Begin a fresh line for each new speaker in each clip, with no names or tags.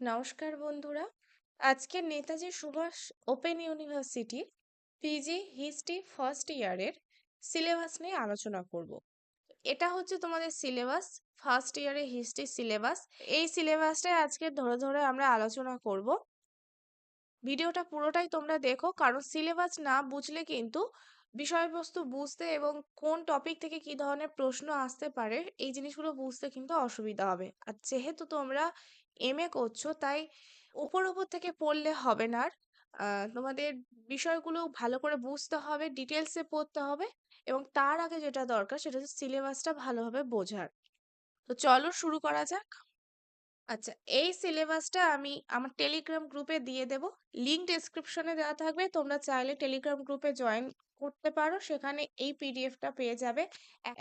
নমস্কার বন্ধুরা, আজকে নেতাজি সুভাষ ওপেন ইউনিভার্সিটির পিজি হিস্ট্রি ফার্স্ট ইয়ারের সিলেবাস নিয়ে আলোচনা করব। এটা হচ্ছে তোমাদের সিলেবাস, ফার্স্ট ইয়ারের হিস্ট্রি সিলেবাস। এই সিলেবাসটাই আজকে ধরে ধরে আমরা আলোচনা করব। ভিডিওটা পুরোটাই তোমরা দেখো, কারণ সিলেবাস না বুঝলে কিন্তু বিষয়বস্তু বুঝতে এবং কোন টপিক থেকে কি ধরনের প্রশ্ন আসতে পারে এই জিনিসগুলো বুঝতে কিন্তু অসুবিধা হবে। আর যেহেতু তোমরা এমএ করছো, তাই উপর উপর থেকে পড়লে হবে না আর। তোমাদের বিষয়গুলো ভালো করে বুঝতে হবে, ডিটেলসে পড়তে হবে, এবং তার আগে যেটা দরকার সেটা হচ্ছে সিলেবাসটা ভালোভাবে বোঝার। তো চলো শুরু করা যাক। আচ্ছা, এই সিলেবাসটা আমি আমার টেলিগ্রাম গ্রুপে দিয়ে দেব। লিংক ডেসক্রিপশনে দেওয়া থাকবে, তোমরা চাইলে টেলিগ্রাম গ্রুপে জয়েন করতে পারো। সেখানে এই পিডিএফটা পেয়ে যাবে।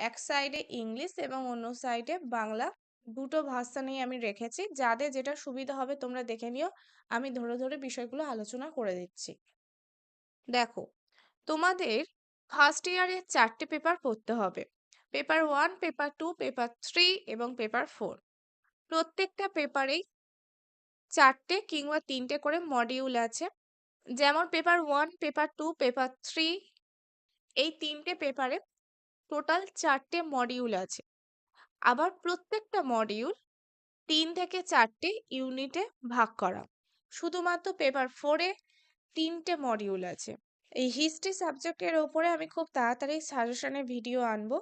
এক সাইডে ইংলিশ এবং অন্য সাইডে বাংলা, দুটো ভাষা নিয়ে আমি রেখেছি। যাদের যেটা সুবিধা হবে তোমরা দেখে নিও, আমি ধরে ধরে বিষয়গুলো আলোচনা করে দিচ্ছি। দেখো, তোমাদের ফার্স্ট ইয়ারে 4টে পেপার পড়তে হবে। পেপার 1, পেপার 2, পেপার 3 এবং পেপার 4। প্রত্যেকটা পেপারেই 4টে কিংবা 3টে করে মডিউল আছে। যেমন পেপার 1, পেপার 2, পেপার 3, এই 3টে পেপারে টোটাল 4টে মডিউল আছে। আবার প্রত্যেকটা মডিউল 3 থেকে 4টে ইউনিটে ভাগ করা। শুধুমাত্র পেপার 4-এ 3টে মডিউল আছে। এই হিস্ট্রি সাবজেক্টের ওপরে আমি খুব তাড়াতাড়ি সাজেশনের ভিডিও আনবো।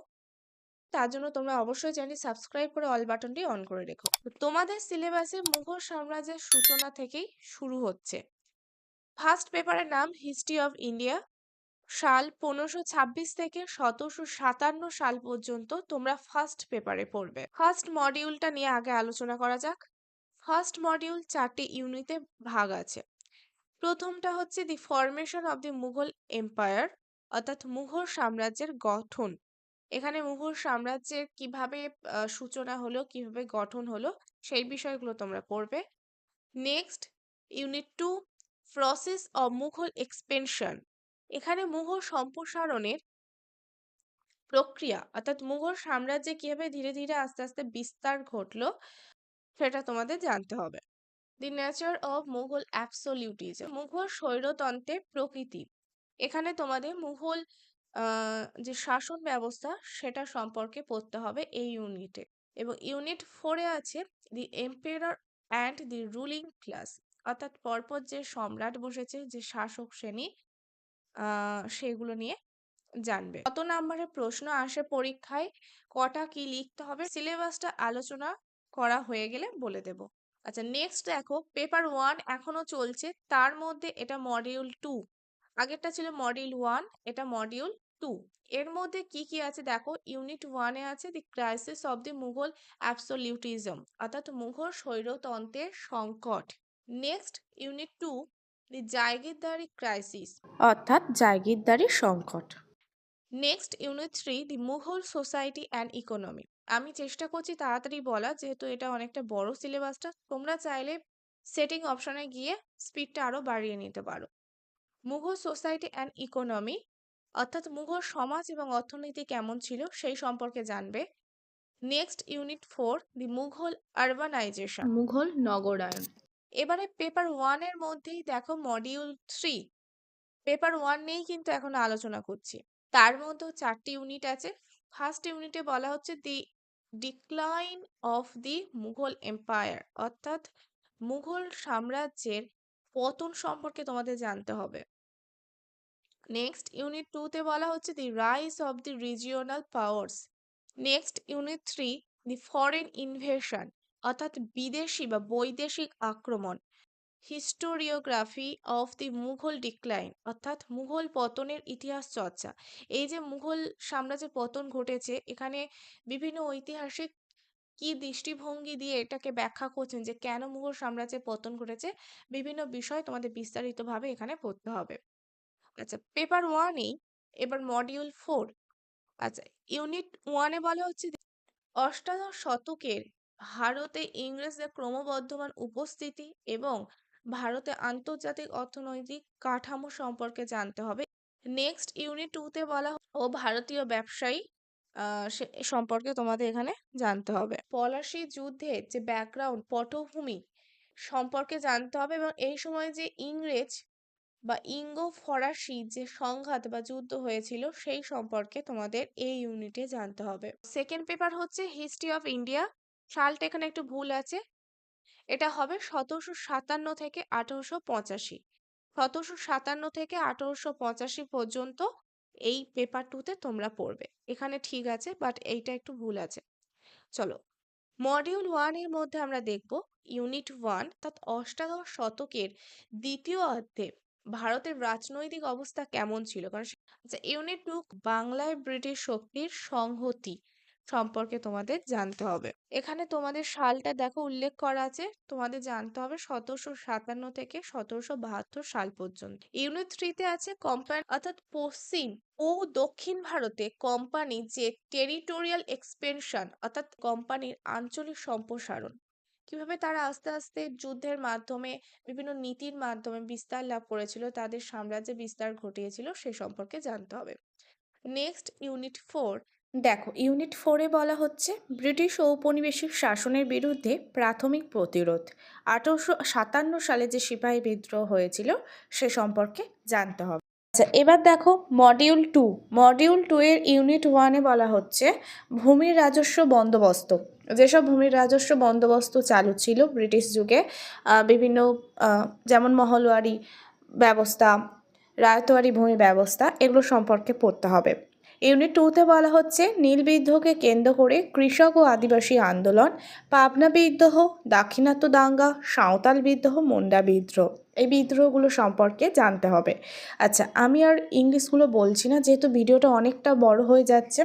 তার জন্য তোমরা অবশ্যই চ্যানেলটি সাবস্ক্রাইব করে অল বাটনটি অন করে রেখো। তোমাদের সিলেবাসে মুঘল সাম্রাজ্যের সূচনা থেকেই শুরু হচ্ছে। ফার্স্ট পেপারের নাম হিস্ট্রি অফ ইন্ডিয়া। সাল 1526 থেকে 1757 সাল পর্যন্ত তোমরা ফার্স্ট পেপারে পড়বে। ফার্স্ট মডিউলটা নিয়ে আগে আলোচনা করা যাক। ফার্স্ট মডিউল 4টে ইউনিটে ভাগ আছে। প্রথমটা হচ্ছে the formation of the Mughal empire, অর্থাৎ মুঘল সাম্রাজ্যের গঠন। এখানে মুঘল সাম্রাজ্যের কিভাবে সূচনা হলো, কিভাবে গঠন হলো, সেই বিষয়গুলো তোমরা পড়বে। Next, unit 2, process of Mughal expansion. এখানে মুঘল সম্প্রসারণের প্রক্রিয়া, অর্থাৎ মুঘল সাম্রাজ্যে কিভাবে ধীরে ধীরে আস্তে আস্তে বিস্তার ঘটলো সেটা তোমাদের জানতে হবে। The nature of Mughal absolutism, Mughal স্বৈরতন্ত্রের প্রকৃতি। এখানে তোমাদের মুঘল যে শাসন ব্যবস্থা সেটা সম্পর্কে পড়তে হবে এই ইউনিটে। এবং ইউনিট 4-এ আছে the emperor and the ruling class, অর্থাৎ পরপর যে সম্রাট বসেছে, যে শাসক শ্রেণী, সেগুলো নিয়ে জানবে। কত নাম্বারের প্রশ্ন আসে পরীক্ষায়, কটা কি লিখতে হবে, সিলেবাসটা আলোচনা করা হয়ে গেলে বলে দেব। আচ্ছা, নেক্সট দেখো, পেপার 1 এখনো চলছে, তার মধ্যে এটা মডিউল 2। আগেরটা ছিল মডিউল 1, এটা মডিউল 2। এর মধ্যে কি কি আছে দেখো, ইউনিট 1-এ আছে দি ক্রাইসিস অফ দি মুঘল অ্যাবসোলিউটিজম, অর্থাৎ মুঘল স্বৈরতন্ত্রের সংকট। নেক্সট, ইউনিট 2, দি জায়গিরদারি ক্রাইসিস, অর্থাৎ জায়গিরদারি সংকট। Next, unit 3, the Mughal society and economy. আমি চেষ্টা করছি তাড়াতাড়ি বলা, যেহেতু এটা অনেকটা বড় সিলেবাসটা। তোমরা চাইলে সেটিং অপশনে গিয়ে স্পিডটা আরো বাড়িয়ে নিতে পারো। মুঘল সোসাইটি অ্যান্ড ইকোনমি, অর্থাৎ মুঘল সমাজ এবং অর্থনীতি কেমন ছিল সেই সম্পর্কে জানবে। নেক্সট, ইউনিট 4, দি মুঘল আরবানাইজেশন, মুঘল নগরায়ন। এবারে পেপার 1-এর মধ্যেই দেখো মডিউল 3। পেপার 1 নিয়েই কিন্তু এখন আলোচনা করছি। তার মধ্যেও 4টি ইউনিট আছে। ফার্স্ট ইউনিটে বলা হচ্ছে the decline of the Mughal empire, অর্থাৎ মুঘল সাম্রাজ্যের পতন সম্পর্কে তোমাদের জানতে হবে। নেক্সট, ইউনিট 2-তে বলা হচ্ছে দি rise of the regional powers. Next, unit 3, the foreign invasion, অর্থাৎ বিদেশি বা বৈদেশিক আক্রমণ। Historiography of the Mughal decline, অর্থাৎ মুঘল পতনের ইতিহাস চর্চা। এই যে মুঘল সাম্রাজ্যের পতন ঘটেছে, এখানে বিভিন্ন ঐতিহাসিক কি দৃষ্টিভঙ্গি দিয়ে এটাকে ব্যাখ্যা করছেন যে কেন মুঘল সাম্রাজ্যের পতন ঘটেছে, বিভিন্ন বিষয় তোমাদের বিস্তারিতভাবে এখানে পড়তে হবে। আচ্ছা, পেপার 1-এই এবার মডিউল 4। আচ্ছা, ইউনিট 1-এ বলা হচ্ছে অষ্টাদশ শতকের ভারতে ইংরেজদের ক্রমবর্ধমান উপস্থিতি এবং ভারতে আন্তর্জাতিক অর্থনৈতিক কাঠামো সম্পর্কে জানতে হবে। নেক্সট, ইউনিট 2-তে বলা ও ভারতীয় ব্যবসায়ী সে সম্পর্কে তোমাদের এখানে জানতে হবে। পলাশী যুদ্ধের যে ব্যাকগ্রাউন্ড, পটভূমি, সম্পর্কে জানতে হবে, এবং এই সময় যে ইংরেজ বা ইঙ্গ ফরাসি যে সংঘাত বা যুদ্ধ হয়েছিল সেই সম্পর্কে তোমাদের এই ইউনিটে জানতে হবে। সেকেন্ড পেপার হচ্ছে হিস্ট্রি অফ ইন্ডিয়া। সালটা এখানে একটু ভুল আছে, এটা হবে 1757 থেকে 1885। 1757 থেকে 1885 পর্যন্ত এই পেপার টুতে তোমরা পড়বে। এখানে ঠিক আছে, বাট এইটা একটু ভুল আছে। চলো, মডিউল 1 এর মধ্যে আমরা দেখব ইউনিট 1, অর্থাৎ অষ্টাদশ শতকের দ্বিতীয় অর্ধে ভারতের রাজনৈতিক অবস্থা কেমন ছিল। আচ্ছা, ইউনিট 2 বাংলায় ব্রিটিশ শক্তির সংহতি সম্পর্কে তোমাদের জানতে হবে। এখানে তোমাদের সালটা দেখো উল্লেখ করা আছে, তোমাদের জানতে হবে 1757 থেকে 1772 সাল পর্যন্ত। ইউনিট 3 তে আছে কোম্পানি, অর্থাৎ পশ্চিম ও দক্ষিণ ভারতে কোম্পানি যে টেরিটোরিয়াল এক্সপেনশন, অর্থাৎ কোম্পানির আঞ্চলিক সম্প্রসারণ, কিভাবে তারা আস্তে আস্তে যুদ্ধের মাধ্যমে বিভিন্ন নীতির মাধ্যমে বিস্তার লাভ করেছিল, তাদের সাম্রাজ্যে বিস্তার ঘটিয়েছিল, সে সম্পর্কে জানতে হবে। Next unit 4। দেখো, ইউনিট 4-এ বলা হচ্ছে ব্রিটিশ ঔপনিবেশিক শাসনের বিরুদ্ধে প্রাথমিক প্রতিরোধ। 1857 সালে যে সিপাহী বিদ্রোহ হয়েছিল সে সম্পর্কে জানতে হবে। আচ্ছা, এবার দেখো মডিউল 2। মডিউল 2 এর ইউনিট 1-এ বলা হচ্ছে ভূমির রাজস্ব বন্দোবস্ত। যেসব ভূমির রাজস্ব বন্দোবস্ত চালু ছিল ব্রিটিশ যুগে, বিভিন্ন যেমন মহলওয়ারি ব্যবস্থা, রায়তওয়ারি ভূমি ব্যবস্থা, এগুলো সম্পর্কে পড়তে হবে। ইউনিট 2-তে বলা হচ্ছে নীল বিদ্রোহকে কেন্দ্র করে কৃষক ও আদিবাসী আন্দোলন, পাবনা বিদ্রোহ, দাক্ষিণাত্য দাঙ্গা, সাঁওতাল বিদ্রোহ, মুন্ডা বিদ্রোহ, এই বিদ্রোহগুলো সম্পর্কে জানতে হবে। আচ্ছা, আমি আর ইংলিশগুলো বলছি না, যেহেতু ভিডিওটা অনেকটা বড় হয়ে যাচ্ছে,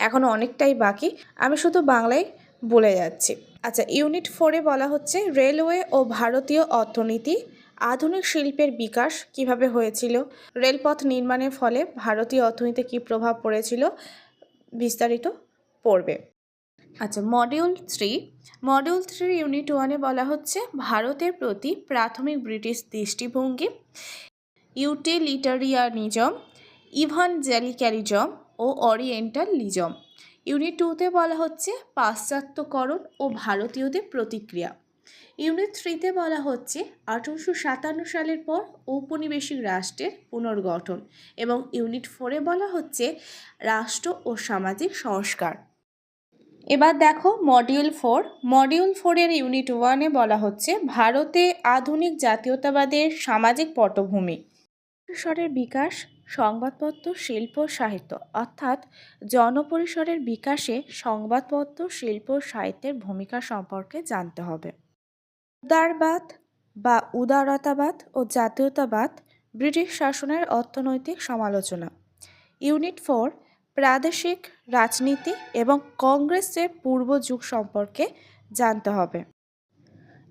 এখনও অনেকটাই বাকি, আমি শুধু বাংলায় বলে যাচ্ছি। আচ্ছা, ইউনিট 4-এ বলা হচ্ছে রেলওয়ে ও ভারতীয় অর্থনীতি, আধুনিক শিল্পের বিকাশ কিভাবে হয়েছিল, রেলপথ নির্মাণের ফলে ভারতীয় অর্থনীতিতে কী প্রভাব পড়েছিল, বিস্তারিত পড়বে। আচ্ছা, মডিউল 3। মডিউল 3 ইউনিট 1-এ বলা হচ্ছে ভারতের প্রতি প্রাথমিক ব্রিটিশ দৃষ্টিভঙ্গি, ইউটিলিটারিয়ানিজম, ইভানজেলিক্যালিজম ও ওরিয়েন্টালিজম। ইউনিট 2-তে বলা হচ্ছে পাশ্চাত্যকরণ ও ভারতীয়দের প্রতিক্রিয়া। ইউনিট 3-তে বলা হচ্ছে 1857 সালের পর ঔপনিবেশিক রাষ্ট্রের পুনর্গঠন, এবং ইউনিট 4-এ বলা হচ্ছে রাষ্ট্র ও সামাজিক সংস্কার। এবার দেখো মডিউল 4। মডিউল 4-এর ইউনিট 1-এ বলা হচ্ছে ভারতে আধুনিক জাতীয়তাবাদের সামাজিক পটভূমি, পরিসরের বিকাশ, সংবাদপত্র, শিল্প, সাহিত্য, অর্থাৎ জনপরিসরের বিকাশে সংবাদপত্র, শিল্প, সাহিত্যের ভূমিকা সম্পর্কে জানতে হবে। উদারবাদ বা উদারতাবাদ ও জাতীয়তাবাদ, ব্রিটিশ শাসনের অর্থনৈতিক সমালোচনা। ইউনিট 4 প্রাদেশিক রাজনীতি এবং কংগ্রেসের পূর্ব যুগ সম্পর্কে জানতে হবে।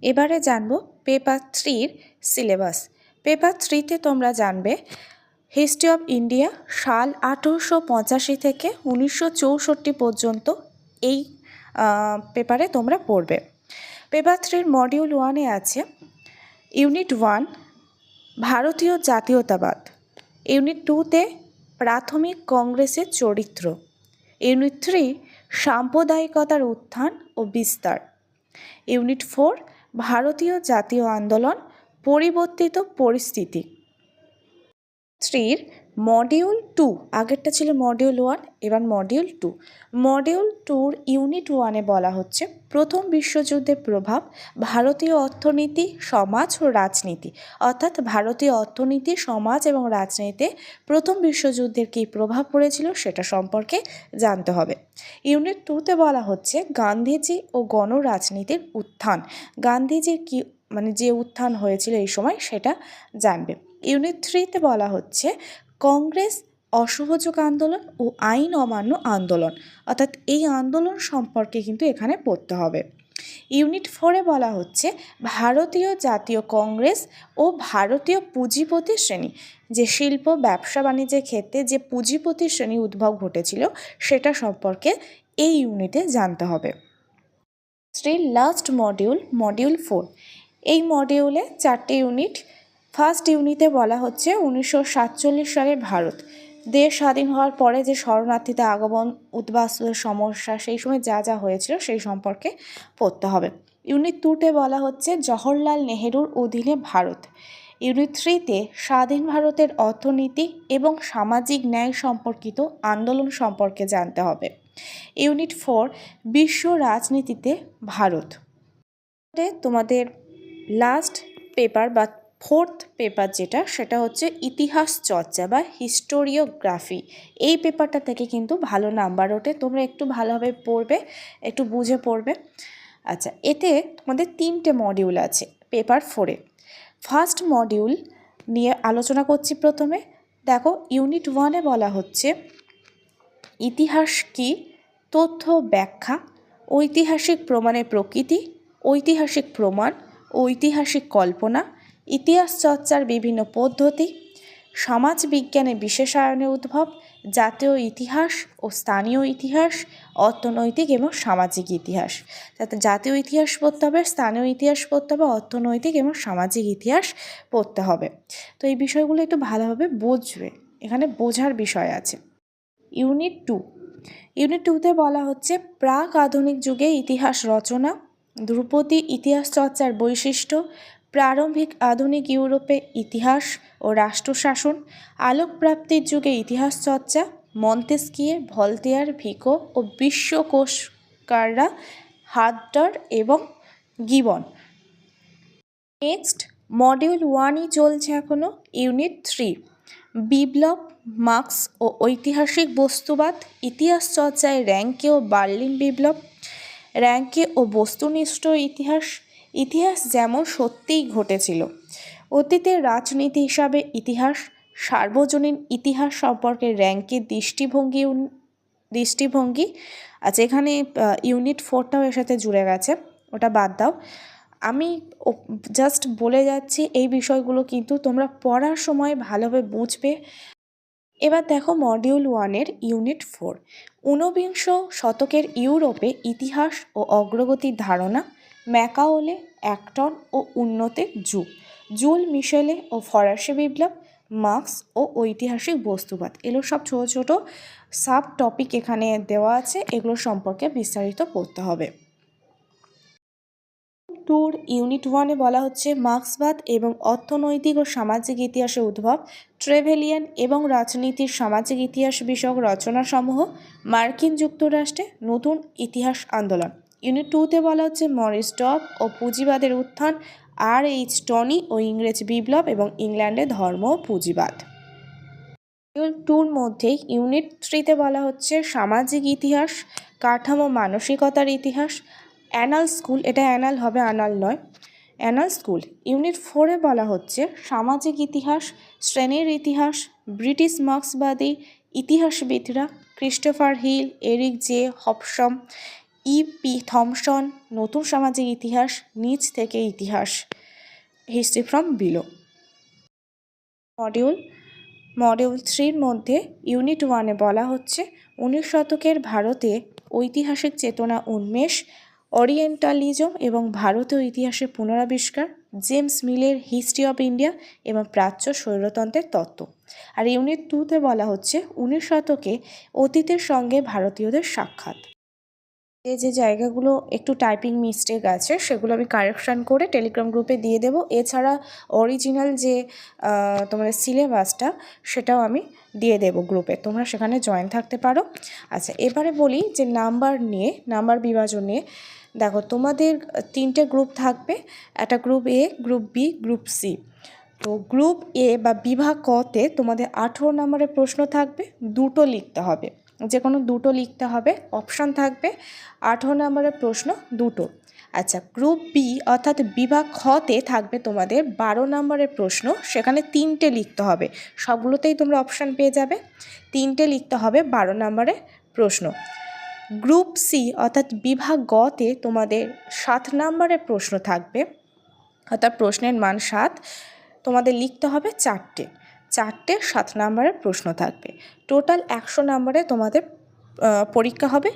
এবারে জানব পেপার 3-র সিলেবাস। পেপার 3-তে তোমরা জানবে হিস্ট্রি অফ ইন্ডিয়া, সাল 1885 থেকে 1964 পর্যন্ত এই পেপারে তোমরা পড়বে। পেপার 3-র মডিউল 1-এ আছে ইউনিট 1 ভারতীয় জাতীয়তাবাদ, ইউনিট 2-তে প্রাথমিক কংগ্রেসের চরিত্র, ইউনিট 3 সাম্প্রদায়িকতার উত্থান ও বিস্তার, ইউনিট 4 ভারতীয় জাতীয় আন্দোলন, পরিবর্তিত পরিস্থিতি। 3-র মডিউল 2, আগেরটা ছিল মডিউল 1, এবার মডিউল 2। মডিউল 2-র ইউনিট 1-এ বলা হচ্ছে প্রথম বিশ্বযুদ্ধের প্রভাব, ভারতীয় অর্থনীতি, সমাজ ও রাজনীতি, অর্থাৎ ভারতীয় অর্থনীতি, সমাজ এবং রাজনীতিতে প্রথম বিশ্বযুদ্ধের কী প্রভাব পড়েছিল সেটা সম্পর্কে জানতে হবে। ইউনিট 2-তে বলা হচ্ছে গান্ধীজি ও গণরাজনীতির উত্থান, গান্ধীজির কি যে উত্থান হয়েছিল এই সময় সেটা জানবে। ইউনিট 3-তে বলা হচ্ছে কংগ্রেস, অসহযোগ আন্দোলন ও আইন অমান্য আন্দোলন, অর্থাৎ এই আন্দোলন সম্পর্কে কিন্তু এখানে পড়তে হবে। ইউনিট 4-এ বলা হচ্ছে ভারতীয় জাতীয় কংগ্রেস ও ভারতীয় পুঁজিপতি শ্রেণী, যে শিল্প, ব্যবসা বাণিজ্যের ক্ষেত্রে যে পুঁজিপতি শ্রেণী উদ্ভব ঘটেছিল সেটা সম্পর্কে এই ইউনিটে জানতে হবে। Last module, module 4। এই মডিউলে 4টে ইউনিট। ফার্স্ট ইউনিটে বলা হচ্ছে 1947 সালে ভারত, দেশ স্বাধীন হওয়ার পরে যে শরণার্থীদের আগমন, উদ্বাস্তুদের সমস্যা, সেই সময় যা যা হয়েছিল সেই সম্পর্কে পড়তে হবে।
ইউনিট 2-তে বলা হচ্ছে জওহরলাল নেহেরুর অধীনে ভারত। ইউনিট 3-তে স্বাধীন ভারতের অর্থনীতি এবং সামাজিক ন্যায় সম্পর্কিত আন্দোলন সম্পর্কে জানতে হবে। ইউনিট 4 বিশ্ব রাজনীতিতে ভারত। তোমাদের লাস্ট পেপার বা 4th পেপার যেটা, সেটা হচ্ছে ইতিহাস চর্চা বা হিস্টোরিওগ্রাফি। এই পেপারটা থেকে কিন্তু ভালো নাম্বার ওঠে, তোমরা একটু ভালোভাবে পড়বে, একটু বুঝে পড়বে। আচ্ছা, এতে তোমাদের 3টে মডিউল আছে পেপার 4-এ। ফার্স্ট মডিউল নিয়ে আলোচনা করছি। প্রথমে দেখো, ইউনিট 1-এ বলা হচ্ছে ইতিহাস কি, তথ্য ব্যাখ্যা, ঐতিহাসিক প্রমাণের প্রকৃতি, ঐতিহাসিক প্রমাণ, ঐতিহাসিক কল্পনা, ইতিহাস চর্চার বিভিন্ন পদ্ধতি, সমাজ বিজ্ঞানের বিশেষায়নের উদ্ভব, জাতীয় ইতিহাস ও স্থানীয় ইতিহাস, অর্থনৈতিক এবং সামাজিক ইতিহাস। যাতে জাতীয় ইতিহাস পড়তে হবে, স্থানীয় ইতিহাস পড়তে হবে, অর্থনৈতিক এবং সামাজিক ইতিহাস পড়তে হবে। তো এই বিষয়গুলো একটু ভালোভাবে বুঝবে, এখানে বোঝার বিষয় আছে। ইউনিট 2-তে বলা হচ্ছে প্রাক আধুনিক যুগে ইতিহাস রচনা, ধ্রুপদী ইতিহাস চর্চার বৈশিষ্ট্য, প্রারম্ভিক আধুনিক ইউরোপে ইতিহাস ও রাষ্ট্রশাসন, আলোকপ্রাপ্তির যুগে ইতিহাস চর্চা, মন্তেস্কিয়ে, ভলতেয়ার, ভিকো ও বিশ্বকোষকাররা, হার্টার এবং গিবন। নেক্সট মডিউল 1ই চলছে এখনও। ইউনিট 3 বিপ্লব, মার্ক্স ও ঐতিহাসিক বস্তুবাদ, ইতিহাস চর্চায় র্যাঙ্কে ও বার্লিন বিপ্লব, র্যাঙ্কে ও বস্তুনিষ্ঠ ইতিহাস, ইতিহাস যেমন সত্যিই ঘটেছিল, অতীতের রাজনীতি হিসাবে ইতিহাস, সার্বজনীন ইতিহাস সম্পর্কে র্যাঙ্কের দৃষ্টিভঙ্গি। আচ্ছা, এখানে ইউনিট 4টাও এর সাথে জুড়ে গেছে, ওটা বাদ দাও। আমি জাস্ট বলে যাচ্ছি, এই বিষয়গুলো কিন্তু তোমরা পড়ার সময় ভালোভাবে বুঝবে। এবার দেখো মডিউল 1-এর ইউনিট 4 ঊনবিংশ শতকের ইউরোপে ইতিহাস ও অগ্রগতির ধারণা, ম্যাকাওলে, অ্যাক্টন ও উন্নতির যুগ, জুল মিশেলে ও ফরাসি বিপ্লব, মার্ক্স ও ঐতিহাসিক বস্তুবাদ। এগুলো সব ছোট ছোট সাব টপিক এখানে দেওয়া আছে, এগুলো সম্পর্কে বিস্তারিত পড়তে হবে। ইউনিট 1-এ বলা হচ্ছে মার্ক্সবাদ এবং অর্থনৈতিক ও সামাজিক ইতিহাসের উদ্ভব, ট্রেভেলিয়ান এবং রাজনীতির সামাজিক ইতিহাস বিষয়ক রচনাসমূহ, মার্কিন যুক্তরাষ্ট্রে নতুন ইতিহাস আন্দোলন। ইউনিট 2-তে বলা হচ্ছে মরিস ডব ও পুঁজিবাদের উত্থান, R.H. টনি ও ইংরেজ বিপ্লব এবং ইংল্যান্ডে ধর্ম ও পুঁজিবাদ। মডিউল 2-র মধ্যেই ইউনিট 3-তে বলা হচ্ছে সামাজিক ইতিহাস, কাঠামো মানসিকতার ইতিহাস, অ্যানাল স্কুল, এটা অ্যানাল হবে, আনাল নয়, অ্যানাল স্কুল। ইউনিট 4-এ বলা হচ্ছে সামাজিক ইতিহাস, শ্রেণীর ইতিহাস, ব্রিটিশ মার্ক্সবাদী ইতিহাসবিদরা, Christopher Hill, Eric J Hobsbawm, E.P. Thompson, নতুন সামাজিক ইতিহাস, নিচ থেকে ইতিহাস, হিস্ট্রি ফ্রম বিলো। মডিউল 3-র মধ্যে ইউনিট 1-এ বলা হচ্ছে 19 শতকের ভারতে ঐতিহাসিক চেতনা উন্মেষ, ওরিয়েন্টালিজম এবং ভারতীয় ইতিহাসের পুনরাবিষ্কার, জেমস মিলের হিস্ট্রি অফ ইন্ডিয়া এবং প্রাচ্য স্বৈরতন্ত্রের তত্ত্ব। আর ইউনিট 2-তে বলা হচ্ছে 19 শতকে অতীতের সঙ্গে ভারতীয়দের সাক্ষাৎ। যে জায়গাগুলো একটু টাইপিং মিস্টেক আছে সেগুলো আমি কারেকশান করে টেলিগ্রাম গ্রুপে দিয়ে দেবো। এছাড়া অরিজিনাল যে তোমাদের সিলেবাসটা সেটাও আমি দিয়ে দেবো গ্রুপে, তোমরা সেখানে জয়েন থাকতে পারো। আচ্ছা, এবারে বলি যে নাম্বার বিভাজন নিয়ে। দেখো, তোমাদের 3টে গ্রুপ থাকবে, একটা group A, group B, group C. তো গ্রুপ এ বা বিভাগ কতে তোমাদের 18 নম্বরের প্রশ্ন থাকবে, 2টো লিখতে হবে, যে কোনো 2টো লিখতে হবে, অপশান থাকবে, 18 নম্বরের প্রশ্ন 2টো। আচ্ছা, গ্রুপ বি অর্থাৎ বিভাগ খতে থাকবে তোমাদের 12 নম্বরের প্রশ্ন, সেখানে 3টে লিখতে হবে, সবগুলোতেই তোমরা অপশান পেয়ে যাবে, 3টে লিখতে হবে 12 নম্বরের প্রশ্ন। গ্রুপ সি অর্থাৎ বিভাগ গতে তোমাদের 7 নম্বরের প্রশ্ন থাকবে, অর্থাৎ প্রশ্নের মান 7, তোমাদের লিখতে হবে 4টে 7 নম্বরের প্রশ্ন থাকবে। টোটাল 100 নম্বরে তোমাদের পরীক্ষা হবে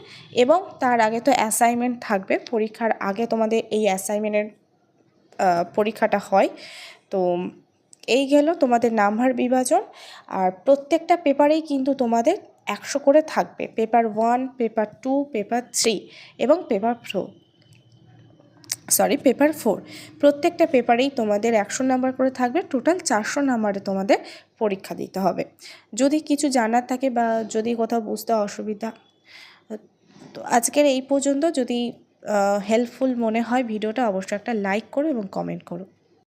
এবং তার আগে তো অ্যাসাইনমেন্ট থাকবে, পরীক্ষার আগে তোমাদের এই অ্যাসাইনমেন্টের পরীক্ষাটা হয়। তো এই গেল তোমাদের নাম্বার বিভাজন। আর প্রত্যেকটা পেপারেই কিন্তু তোমাদের 100 করে থাকবে, পেপার 1, পেপার 2, পেপার 3 এবং পেপার 4। পেপার 4। প্রত্যেকটা পেপারেই তোমাদের 100 নাম্বার করে থাকবে, টোটাল 400 নাম্বারে তোমাদের পরীক্ষা দিতে হবে। যদি কিছু জানার থাকে বা যদি কোথাও বুঝতে অসুবিধা, তো আজকের এই পর্যন্ত। যদি হেল্পফুল মনে হয় ভিডিওটা, অবশ্যই একটা লাইক করো এবং কমেন্ট করো।